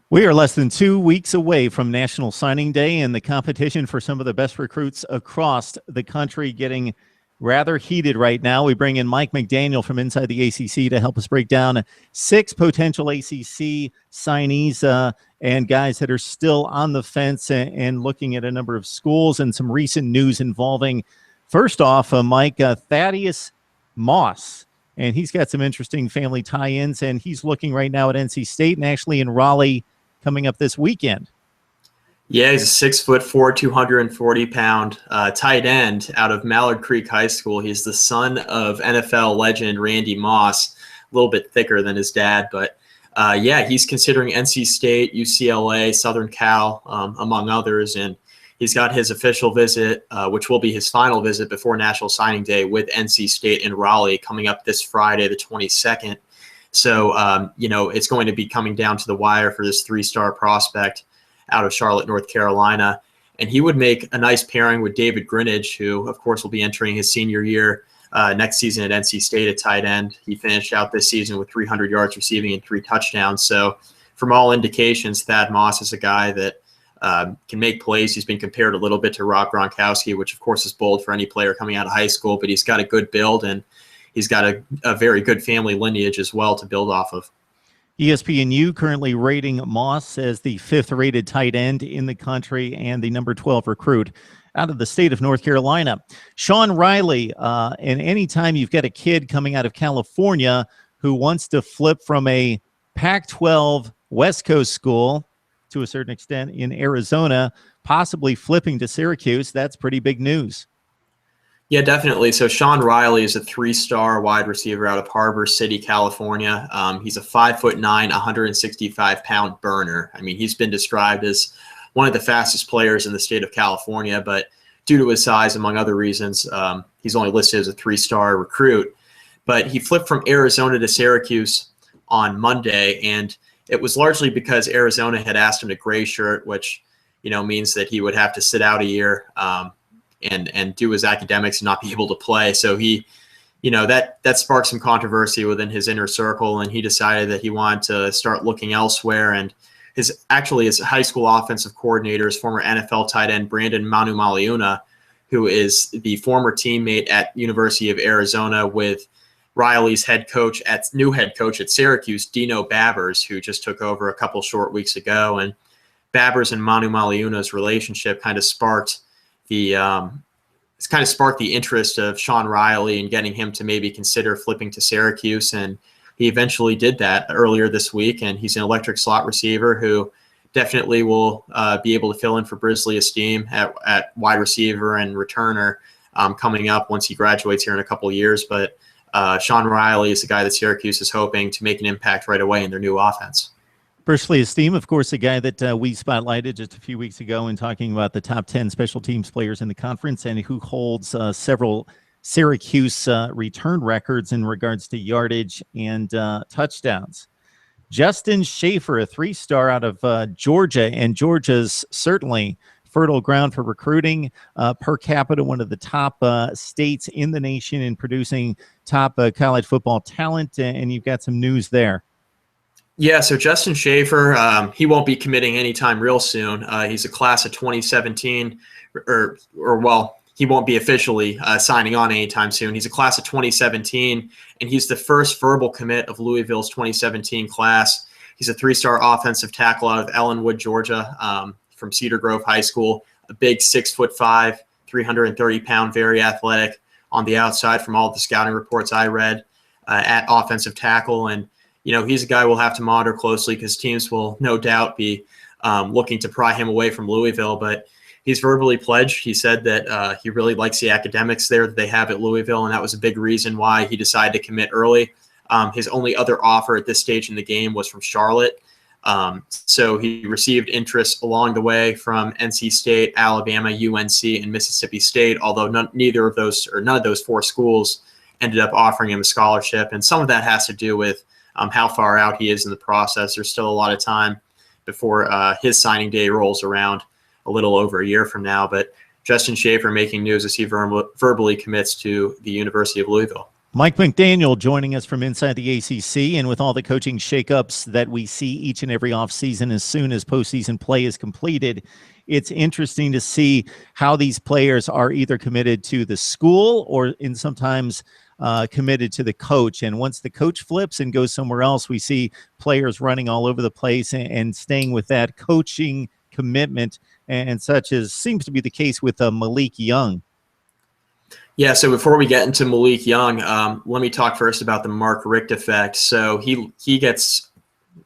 We are less than 2 weeks away from National Signing Day, and the competition for some of the best recruits across the country getting rather heated right now. We bring in Mike McDaniel from inside the ACC to help us break down 6 potential ACC signees and guys that are still on the fence and looking at a number of schools and some recent news involving, first off, Mike, Thaddeus Moss. And he's got some interesting family tie-ins, and he's looking right now at NC State and actually in Raleigh coming up this weekend. Yeah, he's a 6'4", 240-pound tight end out of Mallard Creek High School. He's the son of NFL legend Randy Moss, a little bit thicker than his dad. But, yeah, he's considering NC State, UCLA, Southern Cal, among others. And he's got his official visit, which will be his final visit before National Signing Day with NC State in Raleigh coming up this Friday, the 22nd. So, it's going to be coming down to the wire for this 3-star prospect out of Charlotte, North Carolina. And he would make a nice pairing with David Greenidge, who, of course, will be entering his senior year next season at NC State at tight end. He finished out this season with 300 yards receiving and 3 touchdowns. So from all indications, Thad Moss is a guy that can make plays. He's been compared a little bit to Rob Gronkowski, which, of course, is bold for any player coming out of high school, but he's got a good build, and he's got a very good family lineage as well to build off of. ESPNU currently rating Moss as the 5th-rated tight end in the country and the number 12 recruit out of the state of North Carolina. Sean Riley, and anytime you've got a kid coming out of California who wants to flip from a Pac-12 West Coast school to a certain extent in Arizona, possibly flipping to Syracuse, that's pretty big news. Yeah, definitely. So Sean Riley is a 3-star wide receiver out of Harbor City, California. He's a 5'9", 165-pound burner. I mean, he's been described as one of the fastest players in the state of California, but due to his size, among other reasons, he's only listed as a 3-star recruit. But he flipped from Arizona to Syracuse on Monday, and it was largely because Arizona had asked him to gray shirt, which, means that he would have to sit out a year and do his academics and not be able to play. So he, that sparked some controversy within his inner circle, and he decided that he wanted to start looking elsewhere. And his high school offensive coordinator is former NFL tight end Brandon Manu-Maliuna, who is the former teammate at University of Arizona with Riley's new head coach at Syracuse, Dino Babbers, who just took over a couple short weeks ago. And Babbers and Manu-Maliuna's relationship kind of sparked the interest of Sean Riley and getting him to maybe consider flipping to Syracuse. And he eventually did that earlier this week. And he's an electric slot receiver who definitely will be able to fill in for Brisley Esteem at wide receiver and returner coming up once he graduates here in a couple of years. But Sean Riley is the guy that Syracuse is hoping to make an impact right away in their new offense. Brisley Esteem, of course, a guy that we spotlighted just a few weeks ago in talking about the top 10 special teams players in the conference, and who holds several Syracuse return records in regards to yardage and touchdowns. Justin Shaffer, a 3-star out of Georgia, and Georgia's certainly fertile ground for recruiting, per capita, one of the top states in the nation in producing top college football talent, and you've got some news there. Yeah, so Justin Shaffer, he won't be committing anytime real soon. He's a class of 2017, he won't be officially signing on anytime soon. He's a class of 2017, and he's the first verbal commit of Louisville's 2017 class. He's a 3-star offensive tackle out of Ellenwood, Georgia, from Cedar Grove High School, a big 6'5", 330-pound, very athletic on the outside from all the scouting reports I read at offensive tackle. And he's a guy we'll have to monitor closely because teams will no doubt be looking to pry him away from Louisville. But he's verbally pledged. He said that he really likes the academics there that they have at Louisville, and that was a big reason why he decided to commit early. His only other offer at this stage in the game was from Charlotte. So he received interest along the way from NC State, Alabama, UNC, and Mississippi State, although none of those 4 schools ended up offering him a scholarship. And some of that has to do with how far out he is in the process. There's still a lot of time before his signing day rolls around a little over a year from now. But Justin Shaffer making news as he verbally commits to the University of Louisville. Mike McDaniel joining us from inside the ACC, and with all the coaching shakeups that we see each and every offseason as soon as postseason play is completed, it's interesting to see how these players are either committed to the school or sometimes committed to the coach. And once the coach flips and goes somewhere else, we see players running all over the place and staying with that coaching commitment, and such as seems to be the case with Malik Young. Yeah, so before we get into Malik Young, let me talk first about the Mark Richt effect. So he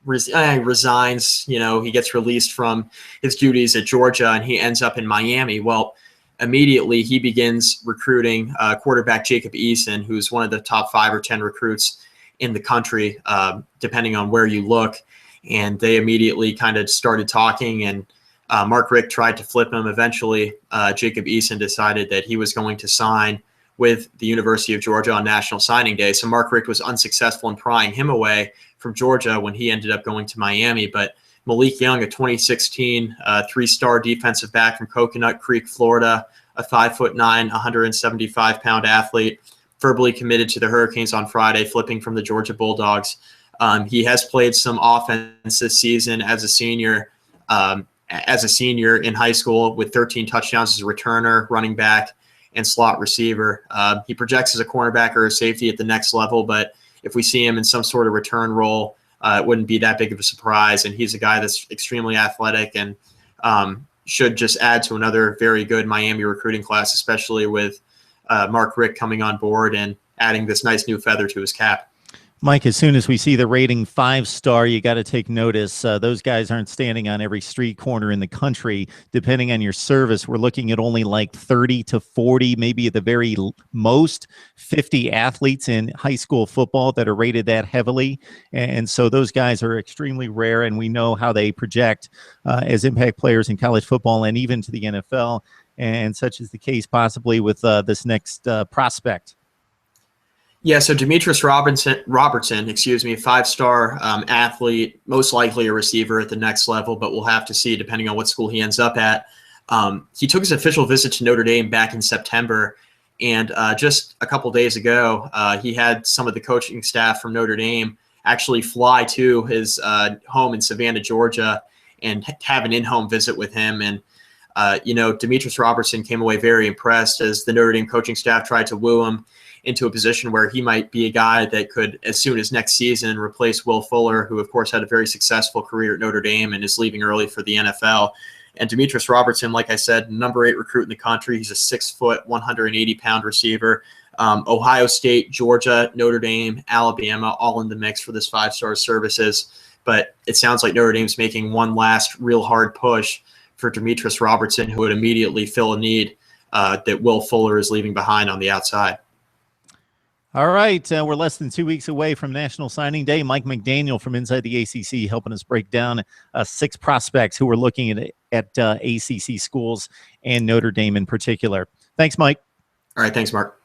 resigns, he gets released from his duties at Georgia, and he ends up in Miami. Well, immediately he begins recruiting quarterback Jacob Eason, who's one of the top 5 or 10 recruits in the country, depending on where you look. And they immediately kind of started talking, and Mark Richt tried to flip him. Eventually, Jacob Eason decided that he was going to sign with the University of Georgia on National Signing Day. So Mark Richt was unsuccessful in prying him away from Georgia when he ended up going to Miami. But Malik Young, a 2016 3-star defensive back from Coconut Creek, Florida, a 5'9", 175-pound athlete, verbally committed to the Hurricanes on Friday, flipping from the Georgia Bulldogs. He has played some offense this season as a senior in high school with 13 touchdowns as a returner, running back, and slot receiver. He projects as a cornerback or a safety at the next level, but if we see him in some sort of return role, it wouldn't be that big of a surprise. And he's a guy that's extremely athletic and should just add to another very good Miami recruiting class, especially with Mark Richt coming on board and adding this nice new feather to his cap. Mike, as soon as we see the rating 5-star, you got to take notice. Those guys aren't standing on every street corner in the country. Depending on your service, we're looking at only like 30 to 40, maybe at the very most 50 athletes in high school football that are rated that heavily. And so those guys are extremely rare, and we know how they project as impact players in college football and even to the NFL. And such is the case possibly with this next prospect. Yeah, so Demetrius Robertson, a 5-star athlete, most likely a receiver at the next level, but we'll have to see depending on what school he ends up at. He took his official visit to Notre Dame back in September, and just a couple days ago, he had some of the coaching staff from Notre Dame actually fly to his home in Savannah, Georgia, and have an in-home visit with him. And Demetrius Robertson came away very impressed as the Notre Dame coaching staff tried to woo him into a position where he might be a guy that could, as soon as next season, replace Will Fuller, who, of course, had a very successful career at Notre Dame and is leaving early for the NFL. And Demetrius Robertson, like I said, number 8 recruit in the country. He's a 6-foot, 180-pound receiver. Ohio State, Georgia, Notre Dame, Alabama, all in the mix for this 5-star services. But it sounds like Notre Dame's making one last real hard push for Demetrius Robertson, who would immediately fill a need that Will Fuller is leaving behind on the outside. All right, we're less than 2 weeks away from National Signing Day. Mike McDaniel from inside the ACC helping us break down 6 prospects who are looking at ACC schools and Notre Dame in particular. Thanks, Mike. All right, thanks, Mark.